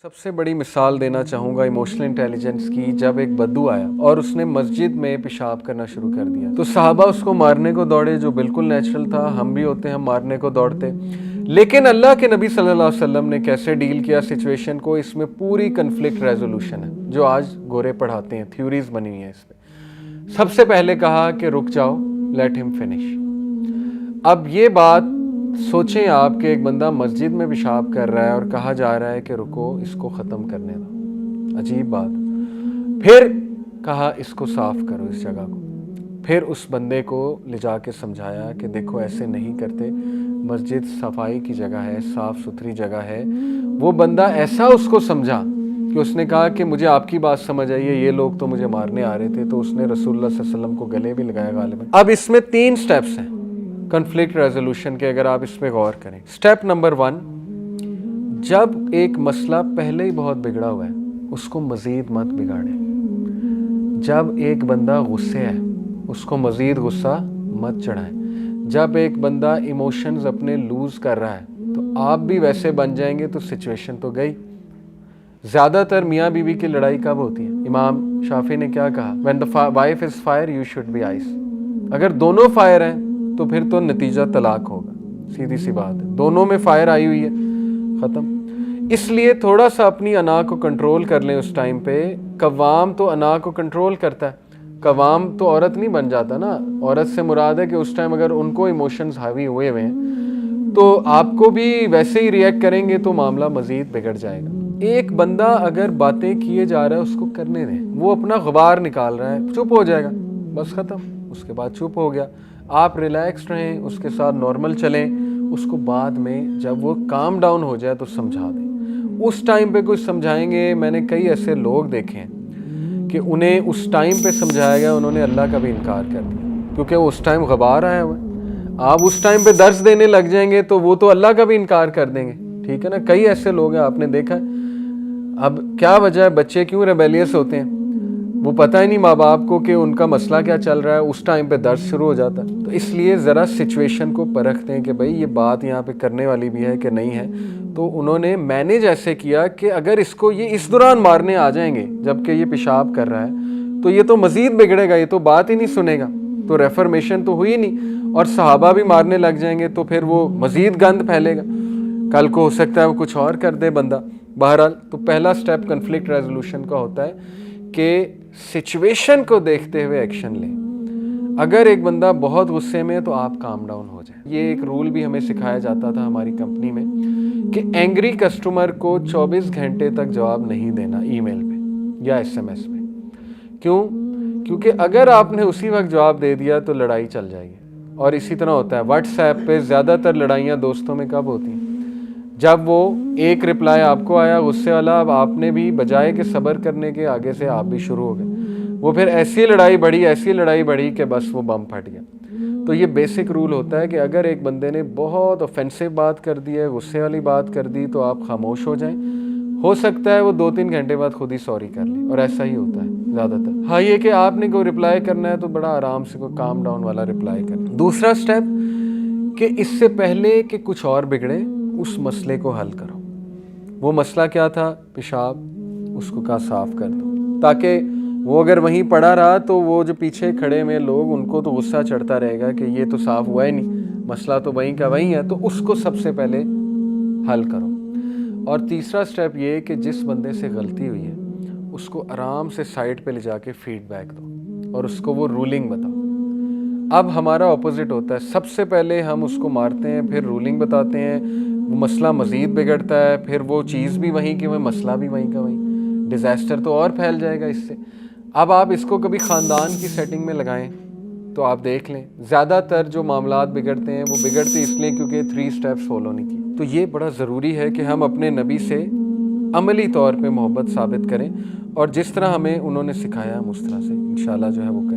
سب سے بڑی مثال دینا چاہوں گا ایموشنل انٹیلیجنس کی، جب ایک بدو آیا اور اس نے مسجد میں پیشاب کرنا شروع کر دیا تو صحابہ اس کو مارنے کو دوڑے، جو بالکل نیچرل تھا، ہم بھی ہوتے ہیں، ہم مارنے کو دوڑتے، لیکن اللہ کے نبی صلی اللہ علیہ وسلم نے کیسے ڈیل کیا سچویشن کو، اس میں پوری کنفلکٹ ریزولوشن ہے جو آج گورے پڑھاتے ہیں، تھیوریز بنی ہوئی ہیں اس پہ۔ سب سے پہلے کہا کہ رک جاؤ، لیٹ ہم فنش۔ اب یہ بات سوچیں آپ کہ ایک بندہ مسجد میں پیشاب کر رہا ہے اور کہا جا رہا ہے کہ رکو، اس کو ختم کرنے دو، عجیب بات۔ پھر کہا اس کو صاف کرو، اس جگہ کو۔ پھر اس بندے کو لے جا کے سمجھایا کہ دیکھو ایسے نہیں کرتے، مسجد صفائی کی جگہ ہے، صاف ستھری جگہ ہے۔ وہ بندہ ایسا اس کو سمجھا کہ اس نے کہا کہ مجھے آپ کی بات سمجھ آئی ہے، یہ لوگ تو مجھے مارنے آ رہے تھے، تو اس نے رسول اللہ صلی اللہ علیہ وسلم کو گلے بھی لگایا غالباً۔ اب اس میں 3 سٹیپس ہیں کنفلکٹ ریزولوشن کے، اگر آپ اس پہ غور کریں۔ سٹیپ نمبر 1، جب ایک مسئلہ پہلے ہی بہت بگڑا ہوا ہے اس کو مزید مت بگاڑیں۔ جب ایک بندہ غصے ہے اس کو مزید غصہ مت چڑھائیں۔ جب ایک بندہ ایموشنز اپنے لوز کر رہا ہے تو آپ بھی ویسے بن جائیں گے تو سچویشن تو گئی۔ زیادہ تر میاں بیوی کی لڑائی کب ہوتی ہے؟ امام شافعی نے کیا کہا؟ when the wife is fire you should be ice۔ اگر دونوں فائر ہیں تو پھر تو نتیجہ طلاق ہوگا، سیدھی سی بات ہے، دونوں میں فائر آئی ہوئی ہے، ختم۔ اس لیے تھوڑا سا اپنی انا کو کنٹرول کر لیں اس ٹائم پہ۔ قوام تو انا کو کنٹرول کرتا ہے، قوام تو عورت نہیں بن جاتا نا۔ عورت سے مراد ہے کہ اس ٹائم اگر ان کو ایموشنز حاوی ہوئے ہوئے ہیں تو آپ کو بھی ویسے ہی ریئیکٹ کریں گے تو معاملہ مزید بگڑ جائے گا۔ ایک بندہ اگر باتیں کیے جا رہا ہے اس کو کرنے دیں، وہ اپنا غبار نکال رہا ہے، چپ ہو جائے گا، بس ختم۔ اس کے بعد چپ ہو گیا، آپ ریلیکس رہیں، اس کے ساتھ نارمل چلیں، اس کو بعد میں جب وہ کام ڈاؤن ہو جائے تو سمجھا دیں۔ اس ٹائم پہ کچھ سمجھائیں گے، میں نے کئی ایسے لوگ دیکھے ہیں کہ انہیں اس ٹائم پہ سمجھایا گیا، انہوں نے اللہ کا بھی انکار کر دیا، کیونکہ اس ٹائم غبار آیا ہوا ہے۔ آپ اس ٹائم پہ درس دینے لگ جائیں گے تو وہ تو اللہ کا بھی انکار کر دیں گے، ٹھیک ہے نا۔ کئی ایسے لوگ ہیں، آپ نے دیکھا ہے۔ اب کیا وجہ ہے بچے کیوں ریبیلیس ہوتے ہیں؟ وہ پتہ ہی نہیں ماں باپ کو کہ ان کا مسئلہ کیا چل رہا ہے، اس ٹائم پہ درس شروع ہو جاتا ہے۔ تو اس لیے ذرا سچویشن کو پرکھتے ہیں کہ بھئی یہ بات یہاں پہ کرنے والی بھی ہے کہ نہیں ہے۔ تو انہوں نے مینیج ایسے کیا کہ اگر اس کو یہ اس دوران مارنے آ جائیں گے جبکہ یہ پیشاب کر رہا ہے تو یہ تو مزید بگڑے گا، یہ تو بات ہی نہیں سنے گا، تو ریفرمیشن تو ہوئی نہیں، اور صحابہ بھی مارنے لگ جائیں گے تو پھر وہ مزید گند پھیلے گا، کل کو ہو سکتا ہے وہ کچھ اور کر دے بندہ۔ بہرحال تو پہلا سٹیپ کنفلکٹ ریزولوشن کا ہوتا ہے کہ سچویشن کو دیکھتے ہوئے ایکشن لیں۔ اگر ایک بندہ بہت غصے میں ہے تو آپ کام ڈاؤن ہو جائیں۔ یہ ایک رول بھی ہمیں سکھایا جاتا تھا ہماری کمپنی میں کہ اینگری کسٹمر کو 24 گھنٹے تک جواب نہیں دینا ای میل پہ یا ایس ایم ایس پہ۔ کیوں؟ کیونکہ اگر آپ نے اسی وقت جواب دے دیا تو لڑائی چل جائے گی۔ اور اسی طرح ہوتا ہے واٹس ایپ پہ زیادہ تر لڑائیاں دوستوں میں کب ہوتی ہیں؟ جب وہ ایک رپلائی آپ کو آیا غصے والا، اب آپ نے بھی بجائے کہ صبر کرنے کے آگے سے آپ بھی شروع ہو گئے، وہ پھر ایسی لڑائی بڑھی کہ بس وہ بم پھٹ گیا۔ تو یہ بیسک رول ہوتا ہے کہ اگر ایک بندے نے بہت آفینسو بات کر دی ہے، غصے والی بات کر دی، تو آپ خاموش ہو جائیں۔ ہو سکتا ہے وہ 2-3 گھنٹے بعد خود ہی سوری کر لیں، اور ایسا ہی ہوتا ہے زیادہ تر۔ ہاں یہ کہ آپ نے کوئی رپلائی کرنا ہے تو بڑا آرام سے کوئی کام ڈاؤن والا رپلائی کریں۔ دوسرا سٹیپ کہ اس سے پہلے کہ کچھ اور بگڑے اس مسئلے کو حل کرو۔ وہ مسئلہ کیا تھا؟ پیشاب، اس کو کہا صاف کر دو، تاکہ وہ اگر وہیں پڑا رہا تو وہ جو پیچھے کھڑے ہوئے لوگ ان کو تو غصہ چڑھتا رہے گا کہ یہ تو صاف ہوا ہی نہیں، مسئلہ تو وہیں کا وہیں ہے، تو اس کو سب سے پہلے حل کرو۔ اور تیسرا سٹیپ یہ کہ جس بندے سے غلطی ہوئی ہے اس کو آرام سے سائڈ پہ لے جا کے فیڈ بیک دو اور اس کو وہ رولنگ بتاؤ۔ اب ہمارا اپوزٹ ہوتا ہے، سب سے پہلے ہم اس کو مارتے ہیں، پھر رولنگ بتاتے ہیں، وہ مسئلہ مزید بگڑتا ہے، پھر وہ چیز بھی وہیں کی وہیں، مسئلہ بھی وہیں کا وہیں، ڈیزاسٹر تو اور پھیل جائے گا اس سے۔ اب آپ اس کو کبھی خاندان کی سیٹنگ میں لگائیں تو آپ دیکھ لیں زیادہ تر جو معاملات بگڑتے ہیں وہ بگڑتے اس لیے کیونکہ 3 سٹیپس فالو نہیں کی۔ تو یہ بڑا ضروری ہے کہ ہم اپنے نبی سے عملی طور پہ محبت ثابت کریں، اور جس طرح ہمیں انہوں نے سکھایا ہم اس طرح سے انشاءاللہ جو ہے وہ کریں۔